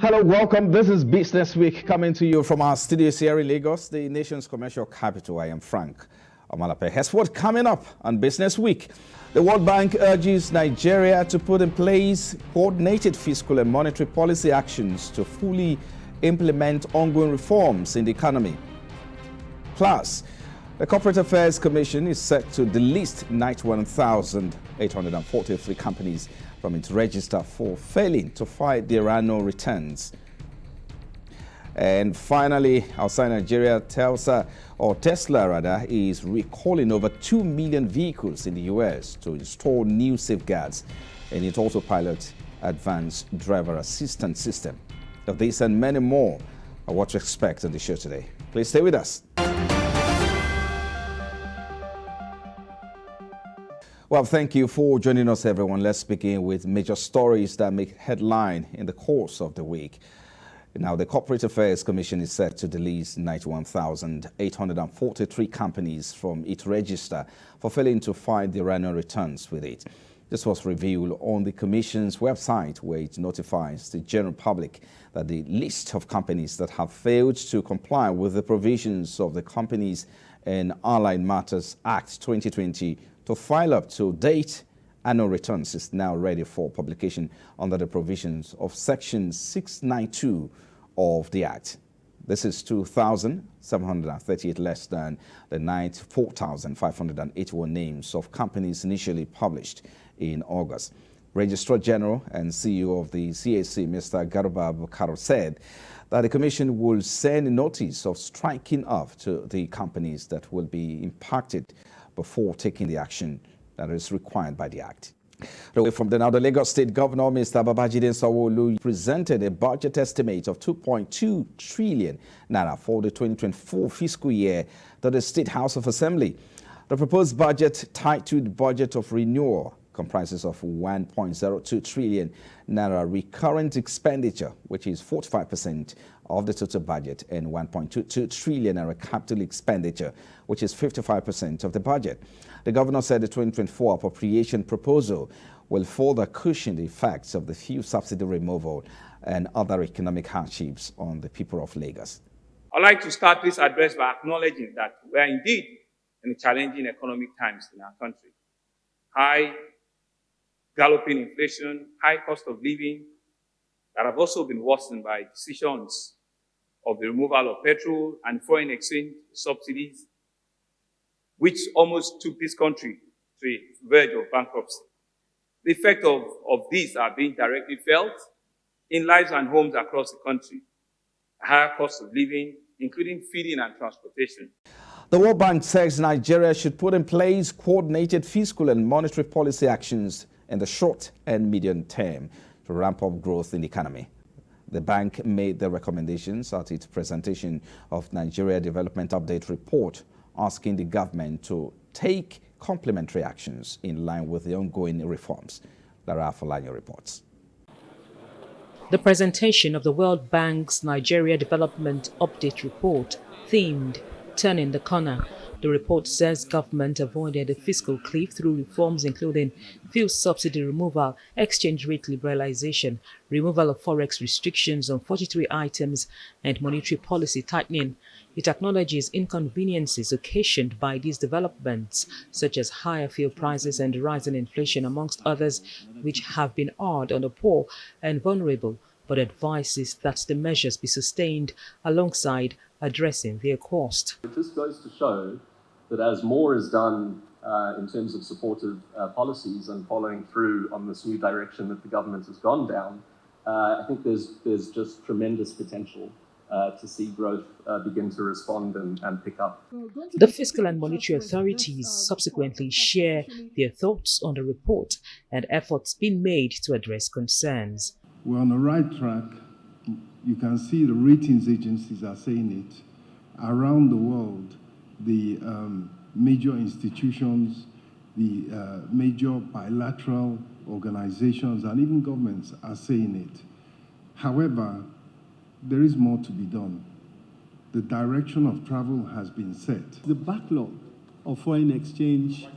Hello, welcome. This is Business Week coming to you from our studios here in Lagos, the nation's commercial capital. I am Frank Omalape. Here's what's coming up on Business Week. The World Bank urges Nigeria to put in place coordinated fiscal and monetary policy actions to fully implement ongoing reforms in the economy. Plus, the Corporate Affairs Commission is set to delist 91,843 companies from its register for failing to file their annual returns. And finally, outside Nigeria, Tesla is recalling over 2 million vehicles in the US to install new safeguards in its autopilot advanced driver assistance system. Of this and many more are what to expect on the show today. Please stay with us. Well, thank you for joining us, everyone. Let's begin with major stories that make headline in the course of the week. Now, the Corporate Affairs Commission is set to delist 91,843 companies from its register for failing to file their annual returns with it. This was revealed on the Commission's website, where it notifies the general public that the list of companies that have failed to comply with the provisions of the Companies and Allied Matters Act 2020 to file up to date annual returns is now ready for publication under the provisions of Section 692 of the Act. This is 2,738 less than the 4,581 names of companies initially published in August. Registrar General and CEO of the CAC, Mr. Garba Bukaro, said that the Commission will send a notice of striking off to the companies that will be impacted before taking the action that is required by the Act. From the Lagos State Governor, Mr. Babajide Sanwo-Olu, presented a budget estimate of 2.2 trillion naira for the 2024 fiscal year to the State House of Assembly. The proposed budget, titled Budget of Renewal, comprises of 1.02 trillion naira recurrent expenditure, which is 45% of the total budget, and 1.22 trillion naira capital expenditure, which is 55% of the budget. The governor said the 2024 appropriation proposal will further cushion the effects of the fuel subsidy removal and other economic hardships on the people of Lagos. I'd like to start this address by acknowledging that we are indeed in challenging economic times in our country. High galloping inflation, high cost of living that have also been worsened by decisions of the removal of petrol and foreign exchange subsidies, which almost took this country to a verge of bankruptcy. The effect of these are being directly felt in lives and homes across the country. Higher cost of living, including feeding and transportation. The World Bank says Nigeria should put in place coordinated fiscal and monetary policy actions in the short and medium term to ramp up growth in the economy. The bank made the recommendations at its presentation of Nigeria Development Update report, asking the government to take complementary actions in line with the ongoing reforms. Lara Afolayan reports. The presentation of the World Bank's Nigeria Development Update report, themed Turning the Corner. The report says government avoided a fiscal cliff through reforms including fuel subsidy removal, exchange rate liberalization, removal of forex restrictions on 43 items, and monetary policy tightening. It acknowledges inconveniences occasioned by these developments, such as higher fuel prices and rising inflation, amongst others, which have been hard on the poor and vulnerable, but advises that the measures be sustained alongside addressing their cost. It just goes to show that as more is done in terms of supportive policies and following through on this new direction that the government has gone down, I think there's just tremendous potential to see growth begin to respond and pick up. The fiscal and monetary authorities subsequently share their thoughts on the report and efforts being made to address concerns. We're on the right track. You can see the ratings agencies are saying it. Around the world, the major institutions, the major bilateral organizations, and even governments are saying it. However, there is more to be done. The direction of travel has been set. The backlog of foreign exchange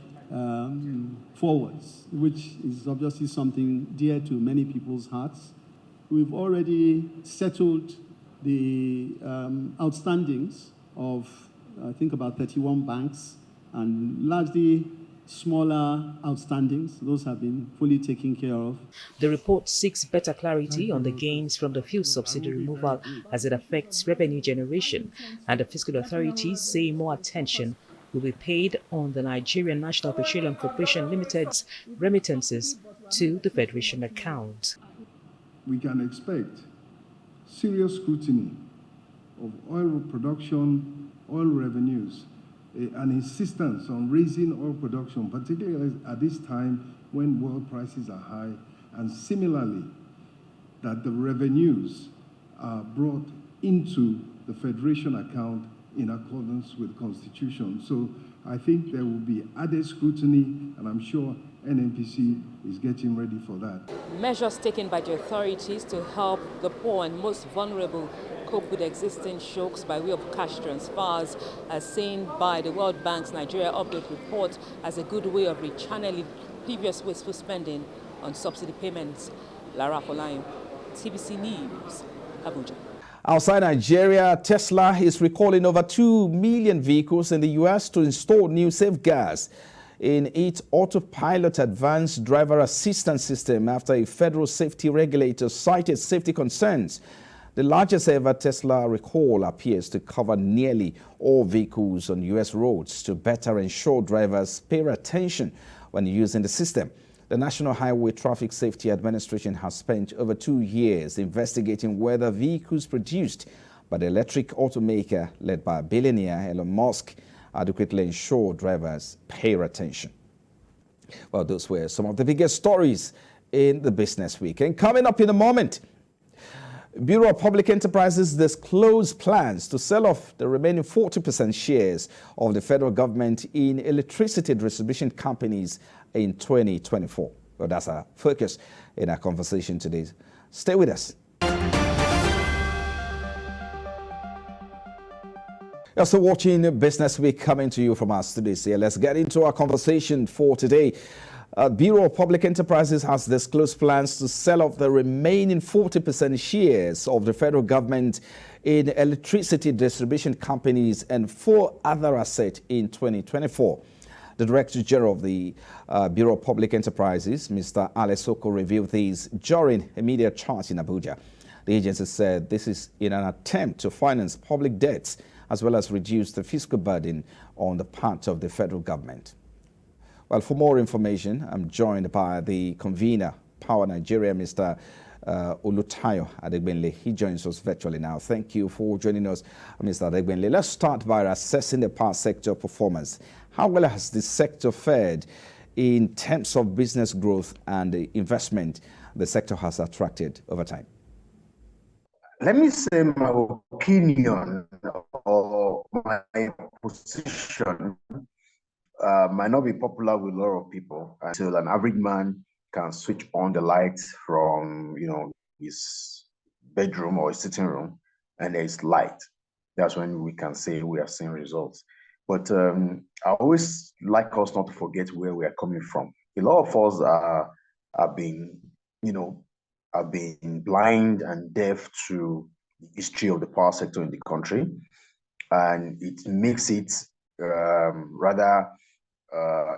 forwards, which is obviously something dear to many people's hearts, we've already settled the outstandings of, I think, about 31 banks, and largely smaller outstandings. Those have been fully taken care of. The report seeks better clarity on the gains from the fuel subsidy removal as it affects revenue generation, and the fiscal authorities say more attention will be paid on the Nigerian National Petroleum Corporation Limited's remittances to the Federation account. We can expect serious scrutiny of oil production, oil revenues, an insistence on raising oil production, particularly at this time when world prices are high, and similarly, that the revenues are brought into the Federation account in accordance with the Constitution. So I think there will be added scrutiny, and I'm sure NNPC is getting ready for that. Measures taken by the authorities to help the poor and most vulnerable cope with existing shocks by way of cash transfers, as seen by the World Bank's Nigeria Update report, as a good way of rechanneling previous wasteful spending on subsidy payments. Lara Folayin, TVC News, Abuja. Outside Nigeria, Tesla is recalling over 2 million vehicles in the U.S. to install new safeguards in its autopilot advanced driver assistance system after a federal safety regulator cited safety concerns. The largest ever Tesla recall appears to cover nearly all vehicles on U.S. roads to better ensure drivers pay attention when using the system. The National Highway Traffic Safety Administration has spent over 2 years investigating whether vehicles produced by the electric automaker led by billionaire Elon Musk adequately ensure drivers pay attention. Well, those were some of the biggest stories in the business week. And coming up in a moment, Bureau of Public Enterprises disclosed plans to sell off the remaining 40% shares of the federal government in electricity distribution companies in 2024. Well, that's our focus in our conversation today. Stay with us. You're still watching Business Week, coming to you from our studios here. Let's get into our conversation for today. Bureau of Public Enterprises has disclosed plans to sell off the remaining 40% shares of the federal government in electricity distribution companies and 4 other assets in 2024. The Director General of the Bureau of Public Enterprises, Mr. Alex Oko, revealed these during a media chat in Abuja. The agency said this is in an attempt to finance public debts as well as reduce the fiscal burden on the part of the federal government. Well, for more information, I'm joined by the convener, Power Nigeria, Mr. Olutayo Adegbenle. He joins us virtually now. Thank you for joining us, Mr. Adegbenle. Let's start by assessing the power sector performance. How well has the sector fared in terms of business growth and the investment the sector has attracted over time? Let me say my opinion or my position might not be popular with a lot of people until an average man can switch on the lights from, his bedroom or his sitting room, and there's light. That's when we can say we are seeing results. But I always like us not to forget where we are coming from. A lot of us have been blind and deaf to the history of the power sector in the country, and it makes it rather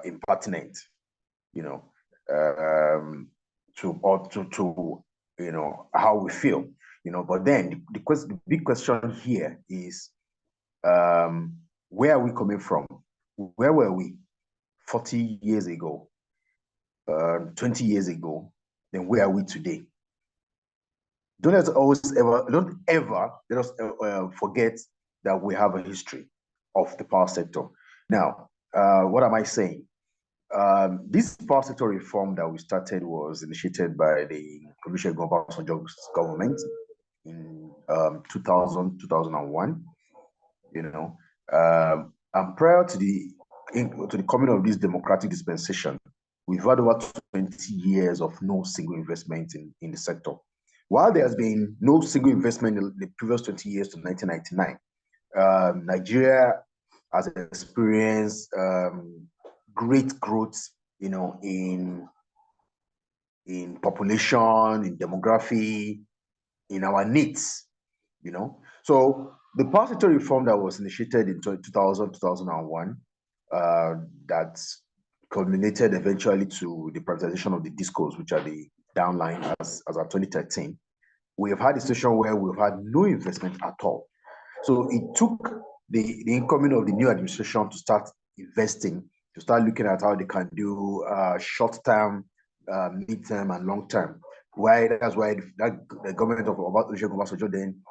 impertinent, to how we feel, But then the big question here is, where are we coming from? Where were we 40 years ago, 20 years ago? Then where are we today? Don't ever let us forget that we have a history of the power sector. Now, what am I saying? This power sector reform that we started was initiated by the Provincial government in 2000, 2001. And prior to the coming of this democratic dispensation, we've had over 20 years of no single investment in the sector. While there has been no single investment in the previous 20 years to 1999, Nigeria has experienced great growth, in population, in demography, in our needs, you know. So the power sector reform that was initiated in 2000, 2001, that culminated eventually to the privatization of the discos, which are the downline as of 2013, we have had a situation where we've had no investment at all. So it took the incoming of the new administration to start investing, to start looking at how they can do short-term, mid-term, and long-term. That's why the government of Olusegun Obasanjo then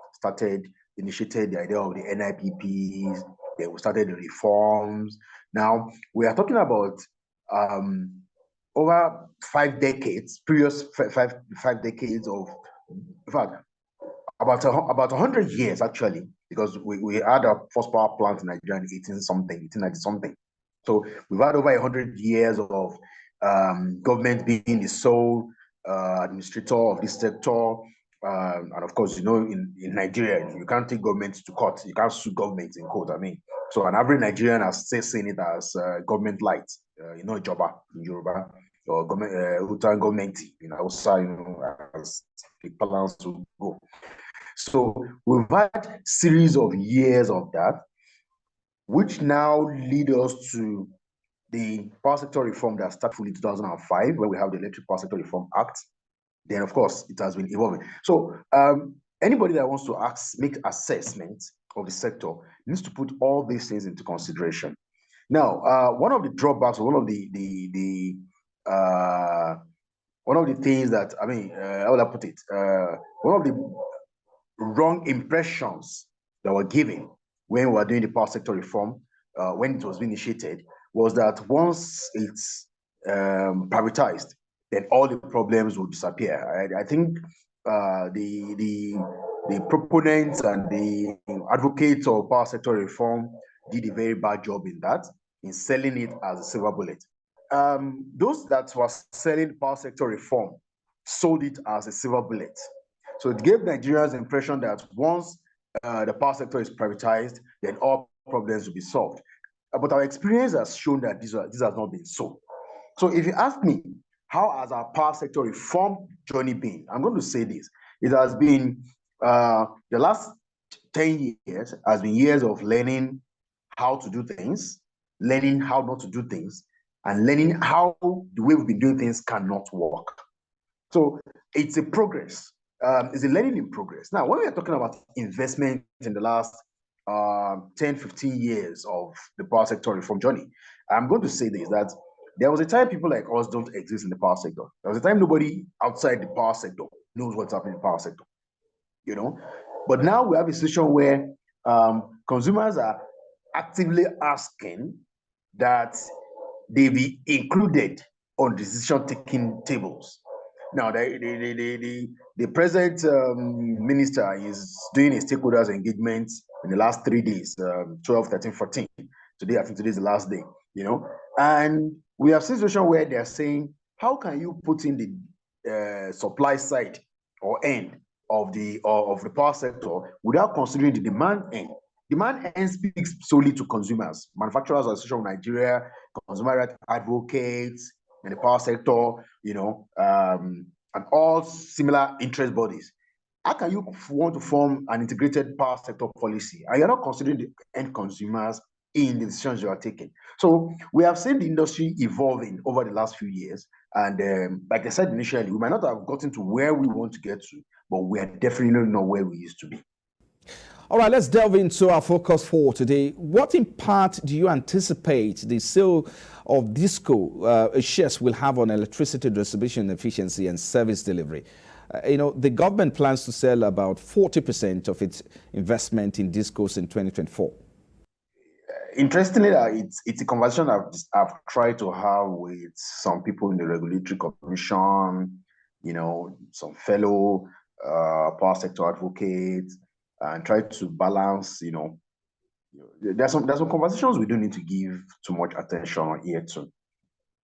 initiated the idea of the NIPPs. Then we started the reforms. Now we are talking about over 5 decades, previous five decades of, in fact, about 100 years actually, because we had our first power plant in Nigeria in 1890-something. So we've had over 100 years of government being the sole administrator of this sector. And of course, you know, in Nigeria, you can't take government to court. You can't sue government in court. I mean, so an average Nigerian has seen it as government light, you know, Joba in Yoruba, or government, you know, outside, you know, as the balance to go. So we've had series of years of that, which now lead us to the power sector reform that started in 2005, where we have the Electric Power Sector Reform Act. Then, of course, it has been evolving. So anybody that wants to make assessment of the sector needs to put all these things into consideration. Now, one of the drawbacks, one of the things that, I mean, how will I put it? One of the wrong impressions that were given when we were doing the power sector reform, when it was being initiated, was that once it's privatized, then all the problems will disappear. I think the proponents and the advocates of power sector reform did a very bad job in selling it as a silver bullet. Those that were selling power sector reform sold it as a silver bullet. So it gave Nigerians the impression that once the power sector is privatized, then all problems will be solved. But our experience has shown that this has not been so. So if you ask me, how has our power sector reform journey been? I'm going to say this. It has been, the last 10 years has been years of learning how to do things, learning how not to do things, and learning how the way we've been doing things cannot work. So it's a progress. It's a learning in progress. Now, when we are talking about investment in the last 10, 15 years of the power sector reform journey, I'm going to say this, that there was a time people like us don't exist in the power sector. There was a time nobody outside the power sector knows what's happening in the power sector, you know? But now we have a situation where consumers are actively asking that they be included on decision-taking tables. Now, the present minister is doing a stakeholders engagement in the last 3 days, 12, 13, 14. Today, I think today is the last day, you know? And we have a situation where they're saying, how can you put in the supply side or end of the power sector without considering the demand end? Demand end speaks solely to consumers, Manufacturers Association of Nigeria, consumer rights advocates in the power sector, you know, and all similar interest bodies. How can you want to form an integrated power sector policy and you're not considering the end consumers in the decisions you are taking? So we have seen the industry evolving over the last few years. And like I said initially, we might not have gotten to where we want to get to, but we are definitely not where we used to be. All right, let's delve into our focus for today. What impact do you anticipate the sale of disco shares will have on electricity distribution efficiency and service delivery? You know, the government plans to sell about 40% of its investment in discos in 2024. Interestingly, it's a conversation I've tried to have with some people in the regulatory commission, you know, some fellow power sector advocates, and try to balance, you know, there's some conversations we don't need to give too much attention on here too.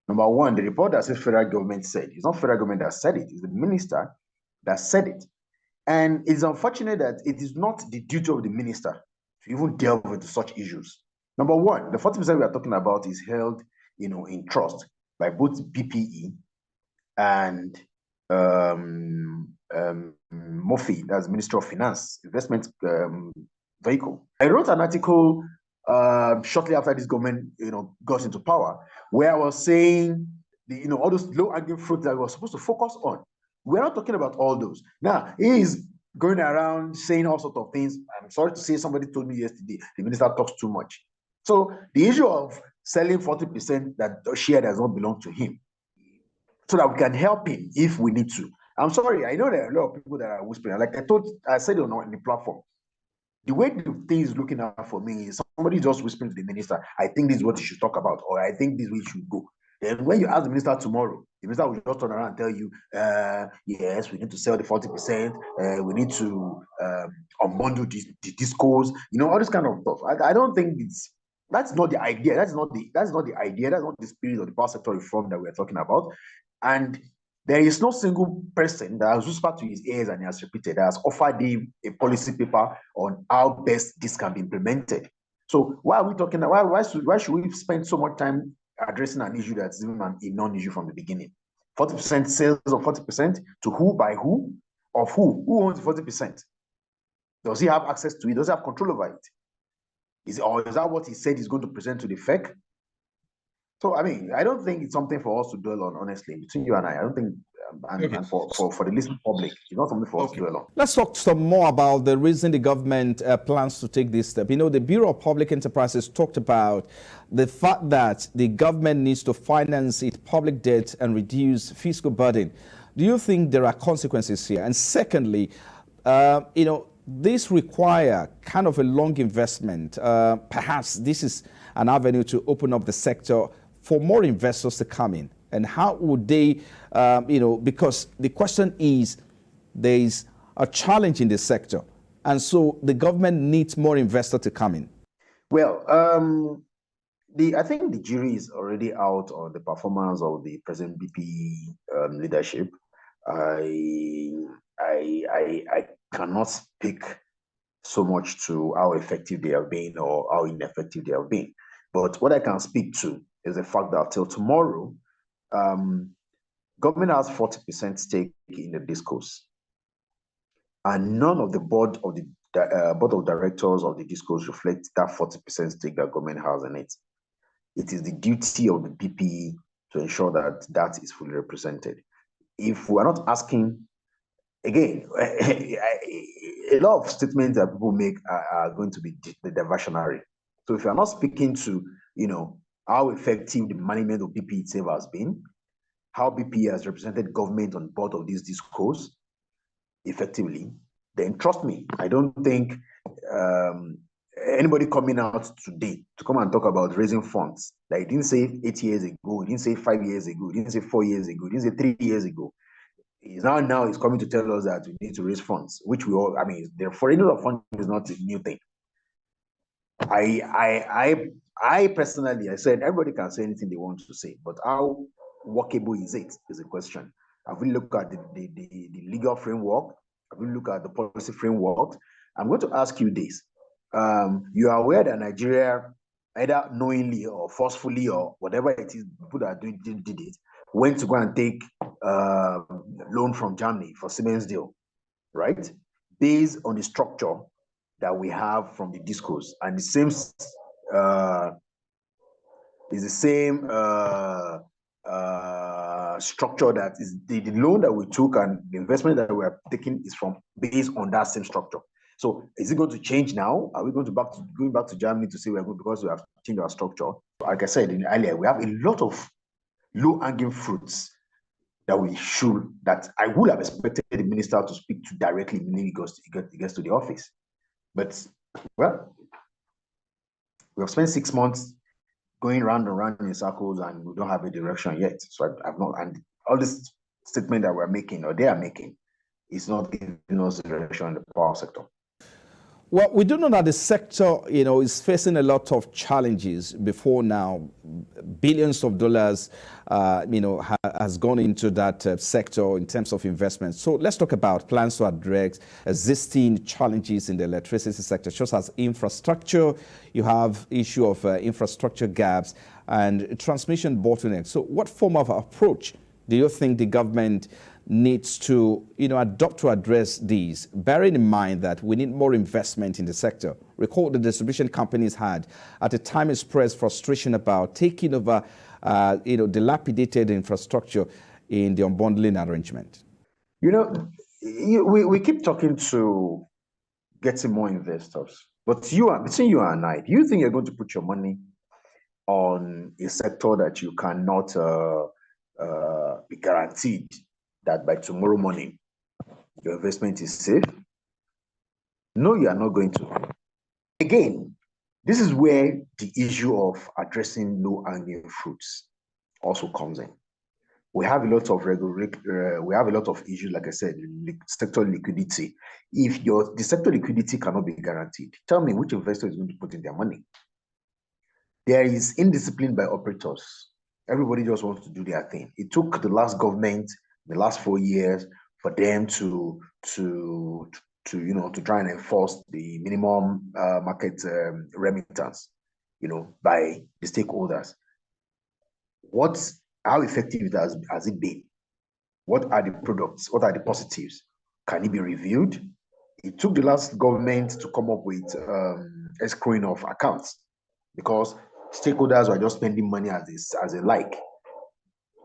Number one, the report that says federal government said, it's not federal government that said it, it's the minister that said it. And it's unfortunate that it is not the duty of the minister to even delve into such issues. Number one, the 40% we are talking about is held, you know, in trust by both BPE and Murphy, that's Minister of Finance, investment vehicle. I wrote an article shortly after this government, got into power, where I was saying, all those low-hanging fruit that we were supposed to focus on. We're not talking about all those. Now, he is going around saying all sorts of things. I'm sorry to say, somebody told me yesterday, the minister talks too much. So the issue of selling 40% that share does not belong to him, so that we can help him if we need to. I'm sorry, I know there are a lot of people that are whispering. Like I said on the platform, the way the thing is looking out for me is somebody just whispering to the minister, I think this is what you should talk about, or I think this is where you should go. Then when you ask the minister tomorrow, the minister will just turn around and tell you, yes, we need to sell the 40%, we need to unbundle the discos, all this kind of stuff. I don't think that's not the idea. That's not the idea. That's not the spirit of the power sector reform that we're talking about. And there is no single person that has whispered to his ears and he has repeated, that has offered him a policy paper on how best this can be implemented. So why are we talking? Why should we spend so much time addressing an issue that's even a non-issue from the beginning? 40% sales of 40% to who, by who, of who? Who owns 40%? Does he have access to it? Does he have control over it? Is that what he said he's going to present to the FEC? So, I mean, I don't think it's something for us to dwell on, honestly, between you and I don't think, and for the listening public, it's not something for us to dwell on. Let's talk some more about the reason the government plans to take this step. The Bureau of Public Enterprises talked about the fact that the government needs to finance its public debt and reduce fiscal burden. Do you think there are consequences here? And secondly, this require kind of a long investment. Perhaps this is an avenue to open up the sector for more investors to come in. And how would they, because the question is, there is a challenge in the sector. And so the government needs more investors to come in. Well, I think the jury is already out on the performance of the present BPE leadership. I cannot speak so much to how effective they have been or how ineffective they have been. But what I can speak to is the fact that till tomorrow, government has 40% stake in the discos, and none of the board of directors of the discos reflect that 40% stake that government has in it. It is the duty of the BPE to ensure that that is fully represented. If we are not asking, again, a lot of statements that people make are going to be diversionary. So if you are not speaking to, how effective the management of BPE itself has been, how BPE has represented government on board of these discos effectively, then trust me, I don't think anybody coming out today to come and talk about raising funds that he didn't say 8 years ago, he didn't say 5 years ago, he didn't say 4 years ago, he didn't say 3 years ago. Now he's coming to tell us that we need to raise funds, which we all, the foreign fund is not a new thing. I personally, I said everybody can say anything they want to say, but how workable is it is a question. Have we looked at the legal framework? Have we looked at the policy framework? I'm going to ask you this. You are aware that Nigeria, either knowingly or forcefully or whatever it is, people that did it, went to go and take loan from Germany for Siemens deal, right? Based on the structure that we have from the discos, and the same structure that is the loan that we took and the investment that we are taking is from based on that same structure. So is it going to change now? Are we going back to Germany to say we're good because we have changed our structure? Like I said earlier, we have a lot of low-hanging fruits that I would have expected the minister to speak to directly when he gets to the office. But, well, we have spent 6 months going round and round in circles and we don't have a direction yet. So I've not, and all this statement that we're making or they are making is not giving us direction in the power sector. Well, we do know that the sector, is facing a lot of challenges before now. Billions of dollars, has gone into that sector in terms of investment. So let's talk about plans to address existing challenges in the electricity sector, such as infrastructure. You have issue of infrastructure gaps and transmission bottlenecks. So what form of approach do you think the government needs to, adopt to address these, bearing in mind that we need more investment in the sector? Recall the distribution companies had at the time expressed frustration about taking over, dilapidated infrastructure in the unbundling arrangement. We keep talking to getting more investors, but between you and I, do you think you're going to put your money on a sector that you cannot be guaranteed that by tomorrow morning your investment is safe? No, you are not going to. Again, this is where the issue of addressing low-hanging fruits also comes in. We have a lot of issues, like I said, sector liquidity. If the sector liquidity cannot be guaranteed, tell me which investor is going to put in their money. There is indiscipline by operators. Everybody just wants to do their thing. It took the last government, the last 4 years, for them to try and enforce the minimum market remittance, by the stakeholders. How effective has it been? What are the products? What are the positives? Can it be reviewed? It took the last government to come up with escrowing of accounts, because stakeholders were just spending money as they like.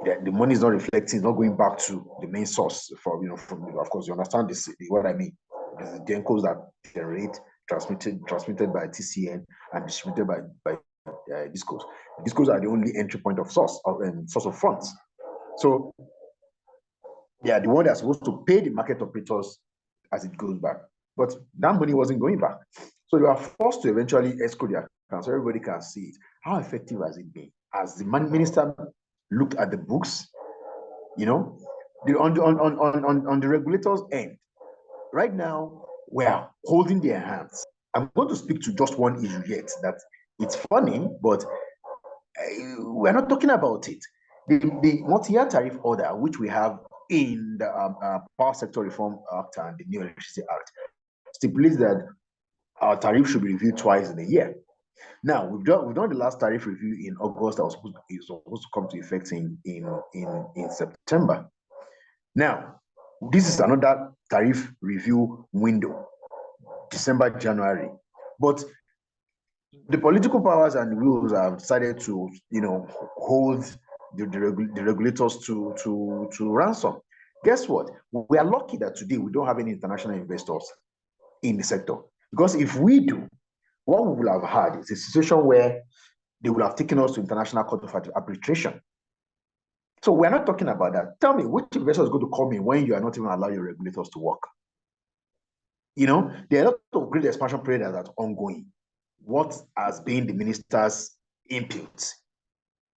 The money is not reflecting, it's not going back to the main source. Of course, you understand what I mean. The gencos that generate, transmitted by TCN and distributed by discos. Discos are the only entry point of source of funds. So they are the one that's supposed to pay the market operators as it goes back. But that money wasn't going back. So they were forced to eventually escrow their accounts so everybody can see it. How effective has it been? As the minister looked at the books, on the regulators' end, right now, we are holding their hands. I'm going to speak to just one issue yet, that it's funny, but we're not talking about it. The multi-year tariff order, which we have in the Power Sector Reform Act and the New Electricity Act, stipulates that our tariff should be reviewed twice in a year. Now, we've done the last tariff review in August. That was supposed to come to effect in September. Now, this is another tariff review window, December, January. But the political powers and the rules have decided to, hold the regulators to ransom. Guess what? We are lucky that today we don't have any international investors in the sector. Because if we do, what we will have had is a situation where they will have taken us to International Court of Arbitration. So we're not talking about that. Tell me, which investor is going to come in when you are not even allowing your regulators to work? There are a lot of great expansion projects that are ongoing. What has been the minister's input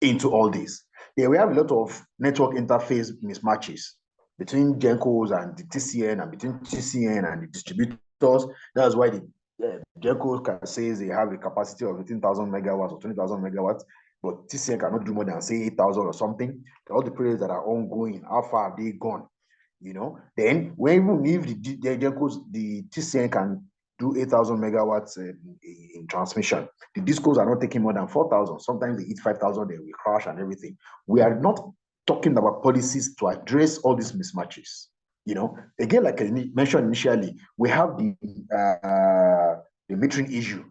into all this? We have a lot of network interface mismatches between GENCOs and the TCN, and between TCN and the distributors. That's why the GENCOs can say they have a capacity of 18,000 megawatts or 20,000 megawatts, but TCN cannot do more than, say, 8,000 or something. All the projects that are ongoing, how far have they gone? Then even if the GENCOs, the TCN can do 8,000 megawatts in transmission, the discos are not taking more than 4,000. Sometimes they hit 5,000, they will crash and everything. We are not talking about policies to address all these mismatches. Again, like I mentioned initially, we have the metering issue.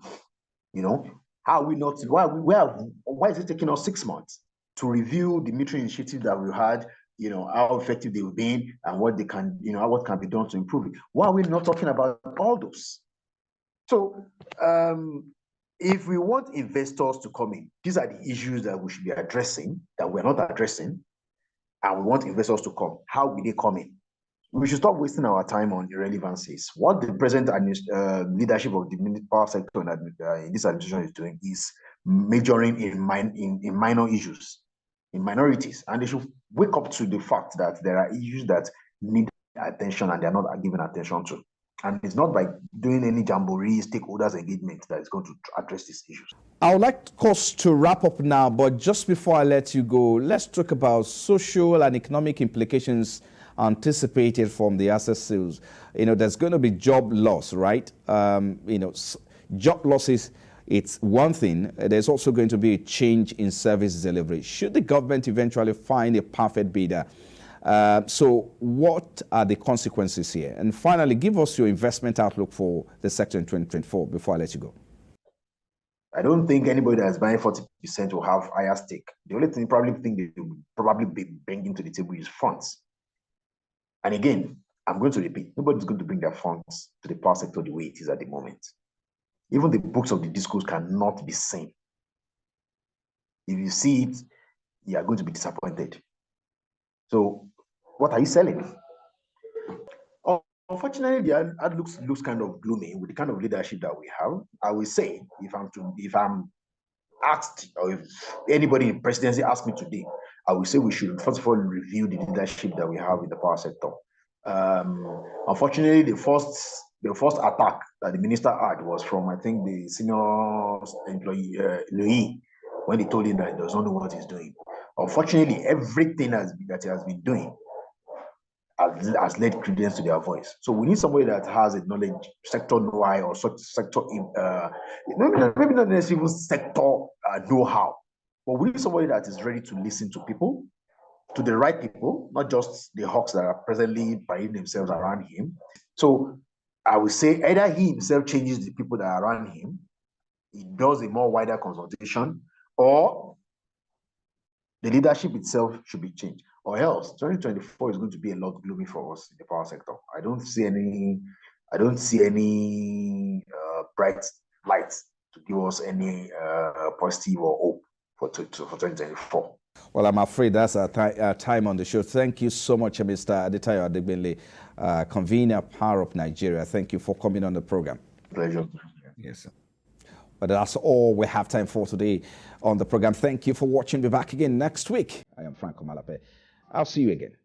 How are we not? Why is it taking us 6 months to review the metering initiative that we had? How effective they've been and what they can, what can be done to improve it. Why are we not talking about all those? So, if we want investors to come in, these are the issues that we should be addressing, that we're not addressing, and we want investors to come. How will they come in? We should stop wasting our time on irrelevancies. What the present leadership of the power sector in this administration is doing is majoring in minor issues, in minorities, and they should wake up to the fact that there are issues that need attention and they're not given attention to. And it's not by doing any jamboree, stakeholders engagement that is going to address these issues. I would like us to wrap up now, but just before I let you go, let's talk about social and economic implications anticipated from the asset sales. There's going to be job loss, right? Job losses, it's one thing. There's also going to be a change in service delivery. Should the government eventually find a perfect bidder, So what are the consequences here? And finally, give us your investment outlook for the sector in 2024 before I let you go. I don't think anybody that is buying 40% will have higher stake. The only thing they will probably be bringing to the table is funds. And again, I'm going to repeat, nobody's going to bring their funds to the power sector the way it is at the moment. Even the books of the discourse cannot be seen. If you see it, you are going to be disappointed. So what are you selling? Unfortunately, the ad looks kind of gloomy with the kind of leadership that we have. I will say, if I'm asked, or if anybody in presidency asked me today, I will say we should first of all review the leadership that we have in the power sector. Unfortunately, the first attack that the minister had was from, I think, the senior employee Louis, when he told him that he does not know what he's doing. Unfortunately, everything that he has been doing has led credence to their voice. So we need somebody that has a knowledge, sector know-how, or such sector, maybe not necessarily sector know-how, but we need somebody that is ready to listen to people, to the right people, not just the hawks that are presently parading themselves around him. So I would say either he himself changes the people that are around him, he does a more wider consultation, or the leadership itself should be changed, or else 2024 is going to be a lot gloomy for us in the power sector. I don't see any bright lights to give us any positive or hope for 2024. Well, I'm afraid that's our time on the show. Thank you so much, Mr. Adetayo Adegbenle, convener, Power Up Nigeria. Thank you for coming on the program. Pleasure. Yes, sir. But that's all we have time for today on the program. Thank you for watching. Be back again next week. I am Franco Malape. I'll see you again.